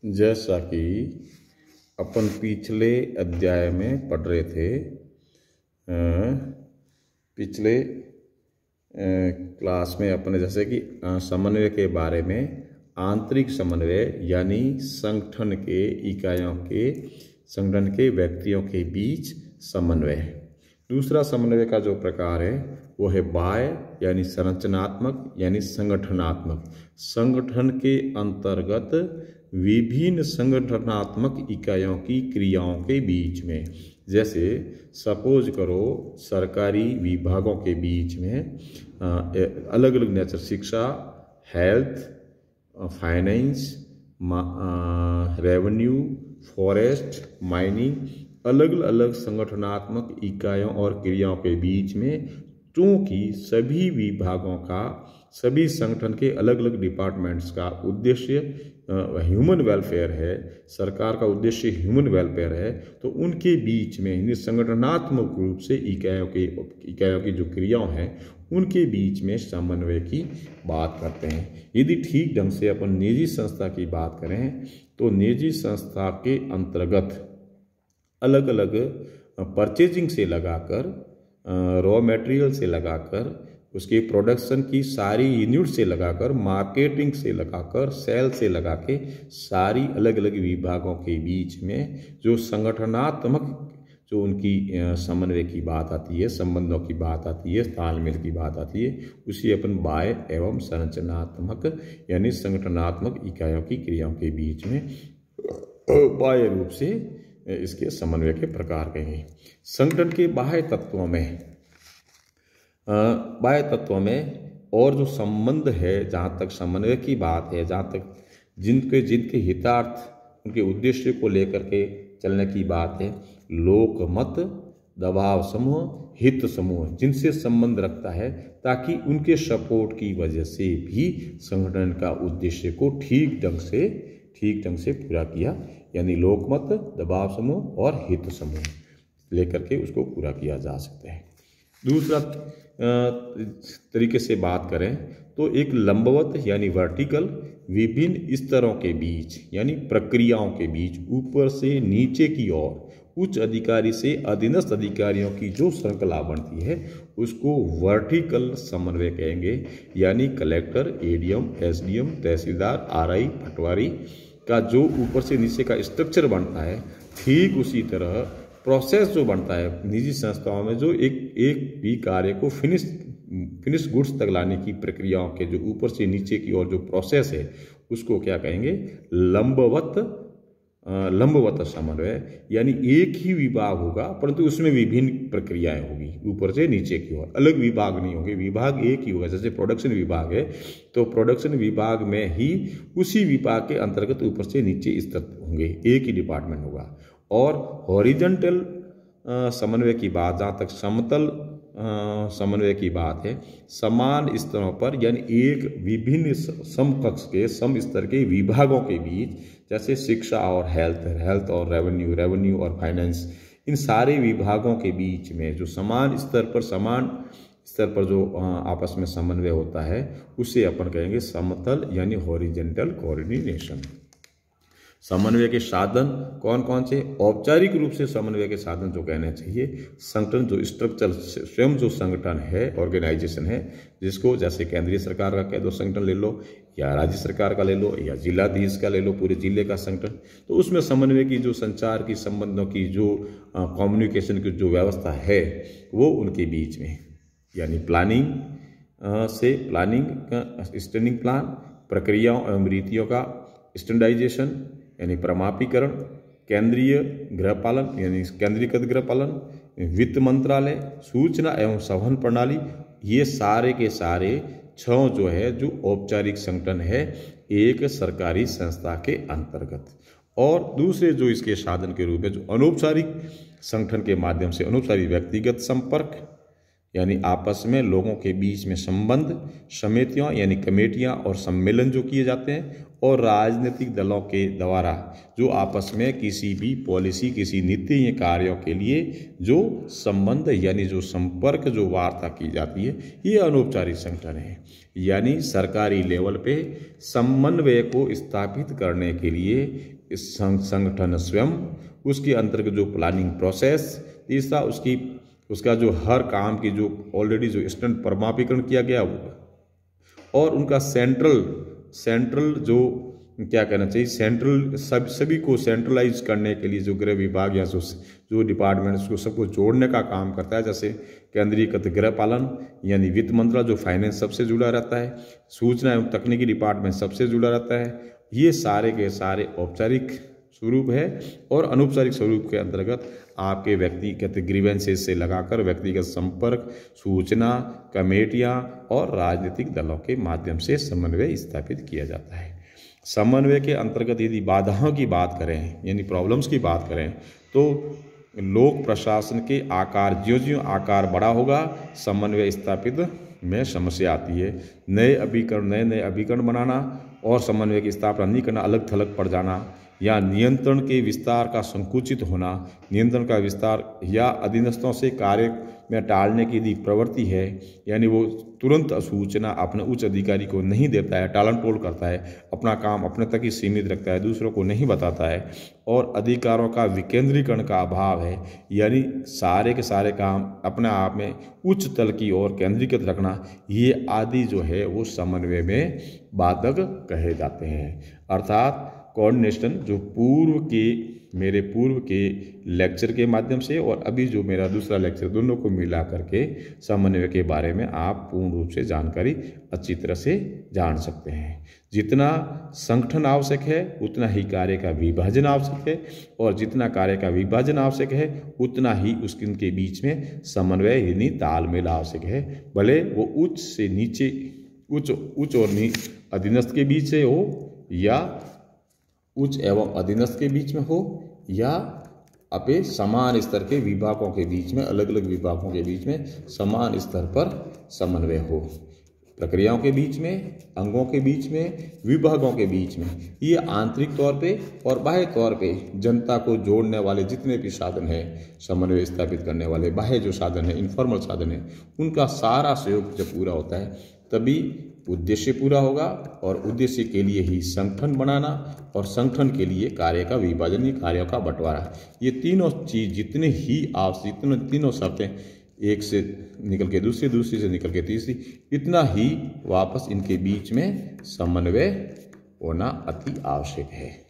जैसा कि अपन पिछले अध्याय में पढ़ रहे थे, पिछले क्लास में अपने जैसे कि समन्वय के बारे में आंतरिक समन्वय यानी संगठन के इकाइयों के संगठन के व्यक्तियों के बीच समन्वय। दूसरा समन्वय का जो प्रकार है वो है बाह्य यानी संरचनात्मक यानी संगठनात्मक। संगठन के अंतर्गत विभिन्न संगठनात्मक इकाइयों की क्रियाओं के बीच में, जैसे सपोज करो सरकारी विभागों के बीच में अलग अलग नेचर, शिक्षा, health, finance, revenue, forest, mining, अलग अलग संगठनात्मक इकाइयों और क्रियाओं के बीच में, क्योंकि सभी विभागों का, सभी संगठन के अलग अलग डिपार्टमेंट्स का उद्देश्य ह्यूमन वेलफेयर है, सरकार का उद्देश्य ह्यूमन वेलफेयर है, तो उनके बीच में संगठनात्मक रूप से इकाइयों की जो क्रियाएं हैं उनके बीच में समन्वय की बात करते हैं। यदि ठीक ढंग से अपन निजी संस्था की बात करें तो निजी संस्था के अंतर्गत अलग अलग परचेजिंग से लगाकर, रॉ मटेरियल से लगाकर, उसके प्रोडक्शन की सारी यूनिट से लगाकर, मार्केटिंग से लगाकर, सेल से लगा के सारी अलग अलग विभागों के बीच में जो संगठनात्मक जो उनकी समन्वय की बात आती है, संबंधों की बात आती है, तालमेल की बात आती है, उसी अपन बाह्य एवं संरचनात्मक यानी संगठनात्मक इकाइयों की क्रियाओं के बीच में बाह्य रूप से इसके समन्वय के प्रकार कहेंगे। संगठन के बाह्य तत्वों में और जो संबंध है, जहाँ तक समन्वय की बात है, जहाँ तक जिनके हितार्थ, उनके उद्देश्य को लेकर के चलने की बात है, लोकमत, दबाव समूह, हित समूह जिनसे संबंध रखता है, ताकि उनके सपोर्ट की वजह से भी संगठन का उद्देश्य को ठीक ढंग से पूरा किया, यानी लोकमत, दबाव समूह और हित समूह लेकर के उसको पूरा किया जा सकता है। दूसरा तरीके से बात करें तो एक लंबवत यानी वर्टिकल, विभिन्न स्तरों के बीच यानी प्रक्रियाओं के बीच, ऊपर से नीचे की ओर उच्च अधिकारी से अधीनस्थ अधिकारियों की जो श्रृंखला बनती है उसको वर्टिकल समन्वय कहेंगे। यानी कलेक्टर, एडीएम, एसडीएम, तहसीलदार, आरआई, पटवारी का जो ऊपर से नीचे का स्ट्रक्चर बनता है, ठीक उसी तरह प्रोसेस जो बनता है निजी संस्थाओं में, जो एक भी कार्य को फिनिश गुड्स तक लाने की प्रक्रियाओं के जो ऊपर से नीचे की ओर जो प्रोसेस है उसको क्या कहेंगे, लंबवत समन्वय। यानी एक ही विभाग होगा परंतु उसमें विभिन्न प्रक्रियाएं होगी, ऊपर से नीचे की ओर अलग विभाग नहीं होंगे, विभाग एक ही होगा। जैसे प्रोडक्शन विभाग है तो प्रोडक्शन विभाग में ही उसी विभाग के अंतर्गत ऊपर से नीचे स्तर होंगे, एक ही डिपार्टमेंट होगा। और हॉरिजॉन्टल समन्वय की बात, जहाँ तक समतल समन्वय की बात है, समान स्तरों पर यानी एक विभिन्न समकक्ष के सम स्तर के विभागों के बीच, जैसे शिक्षा और हेल्थ और रेवेन्यू और फाइनेंस, इन सारे विभागों के बीच में जो समान स्तर पर जो आपस में समन्वय होता है उसे अपन कहेंगे समतल यानी हॉरिजॉन्टल कोऑर्डिनेशन। समन्वय के साधन कौन कौन से? औपचारिक रूप से समन्वय के साधन जो कहने चाहिए, संगठन जो स्ट्रक्चर, स्वयं जो संगठन है, ऑर्गेनाइजेशन है, जिसको जैसे केंद्रीय सरकार का कह दो संगठन ले लो, या राज्य सरकार का ले लो, या जिलाधीश का ले लो, पूरे जिले का संगठन, तो उसमें समन्वय की जो संचार की, संबंधों की जो कम्युनिकेशन की जो व्यवस्था है वो उनके बीच में, यानी प्लानिंग स्टैंडिंग प्लान, प्रक्रियाओं एवं रीतियों का स्टैंडर्डाइजेशन यानी प्रमापीकरण, केंद्रीय गृहपालन यानी केंद्रीकृत गृहपालन, वित्त मंत्रालय, सूचना एवं संवहन प्रणाली, ये सारे के सारे 6 जो है जो औपचारिक संगठन है एक सरकारी संस्था के अंतर्गत। और दूसरे जो इसके साधन के रूप में जो अनौपचारिक संगठन के माध्यम से अनौपचारिक व्यक्तिगत संपर्क, यानी आपस में लोगों के बीच में संबंध, समितियाँ यानी कमेटियाँ और सम्मेलन जो किए जाते हैं, और राजनीतिक दलों के द्वारा जो आपस में किसी भी पॉलिसी, किसी नीति या कार्यों के लिए जो संबंध यानी जो संपर्क, जो वार्ता की जाती है, ये अनौपचारिक संगठन है। यानी सरकारी लेवल पे समन्वय को स्थापित करने के लिए इस संगठन स्वयं, उसके अंतर्गत जो प्लानिंग प्रोसेस, तीसरा उसका जो हर काम की जो ऑलरेडी जो स्टैंड परमापीकरण किया गया वो, और उनका सेंट्रल जो क्या कहना चाहिए, सेंट्रल सभी को सेंट्रलाइज करने के लिए जो गृह विभाग या जो डिपार्टमेंट्स को सबको जोड़ने का काम करता है। जैसे केंद्रीकृत गृह पालन यानी वित्त मंत्रालय जो फाइनेंस सबसे जुड़ा रहता है, सूचना एवं तकनीकी डिपार्टमेंट सबसे जुड़ा रहता है। ये सारे के सारे औपचारिक स्वरूप है, और अनौपचारिक स्वरूप के अंतर्गत आपके व्यक्तिगत ग्रीवेंसेस से लगाकर व्यक्तिगत संपर्क, सूचना, कमेटियां और राजनीतिक दलों के माध्यम से समन्वय स्थापित किया जाता है। समन्वय के अंतर्गत यदि बाधाओं की बात करें यानी प्रॉब्लम्स की बात करें, तो लोक प्रशासन के आकार ज्यों आकार बड़ा होगा, समन्वय स्थापित में समस्या आती है। नए अभिकरण बनाना और समन्वय की स्थापना नहीं करना, अलग थलग पड़ जाना, या नियंत्रण के विस्तार का संकुचित होना, नियंत्रण का विस्तार या अधीनस्थों से कार्य में टालने की यदि प्रवृत्ति है, यानी वो तुरंत सूचना अपने उच्च अधिकारी को नहीं देता है, टालन टोल करता है, अपना काम अपने तक ही सीमित रखता है, दूसरों को नहीं बताता है, और अधिकारों का विकेंद्रीकरण का अभाव है, यानी सारे के सारे काम अपने आप में उच्च तल की ओर केंद्रीकृत रखना, ये आदि जो है वो समन्वय में बाधक कहे जाते हैं। अर्थात कोऑर्डिनेशन जो मेरे पूर्व के लेक्चर के माध्यम से और अभी जो मेरा दूसरा लेक्चर, दोनों को मिला करके समन्वय के बारे में आप पूर्ण रूप से जानकारी अच्छी तरह से जान सकते हैं। जितना संगठन आवश्यक है उतना ही कार्य का विभाजन आवश्यक है, और जितना कार्य का विभाजन आवश्यक है उतना ही उनके बीच में समन्वय यानी तालमेल आवश्यक है। भले वो उच्च से नीचे, उच्च और अधीनस्थ के बीच से हो, या उच्च एवं अधीनस्थ के बीच में हो, या अपने समान स्तर के विभागों के बीच में, अलग अलग विभागों के बीच में समान स्तर पर समन्वय हो। प्रक्रियाओं के बीच में, अंगों के बीच में, विभागों के बीच में, ये आंतरिक तौर पे और बाह्य तौर पे जनता को जोड़ने वाले जितने भी साधन है, समन्वय स्थापित करने वाले बाह्य जो साधन है, इनफॉर्मल साधन है, उनका सारा सहयोग जब पूरा होता है तभी उद्देश्य पूरा होगा, और उद्देश्य के लिए ही संगठन बनाना, और संगठन के लिए कार्य का विभाजन, ये कार्यों का बंटवारा, ये तीनों चीज जितने ही तीनों शर्तें, एक से निकल के दूसरी से निकल के तीसरी, इतना ही वापस इनके बीच में समन्वय होना अति आवश्यक है।